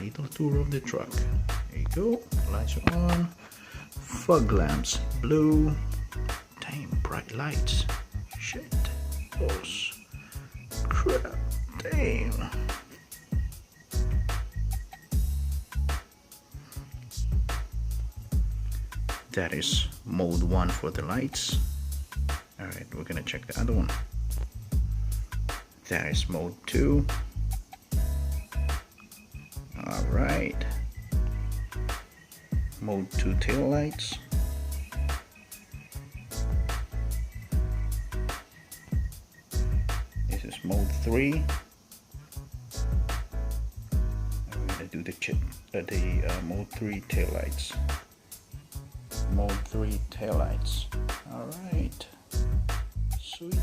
little tour of the truck. There you go. Lights are on. Fog lamps, blue. Damn, bright lights. Shit. Those. Crap. Damn. That is mode 1 for the lights. Alright, we're gonna check the other one. That is mode 2. Alright. Mode 2 tail lights. This is mode 3. I'm gonna do the mode 3 tail lights. Mode 3 tail lights. Alright. Sweet.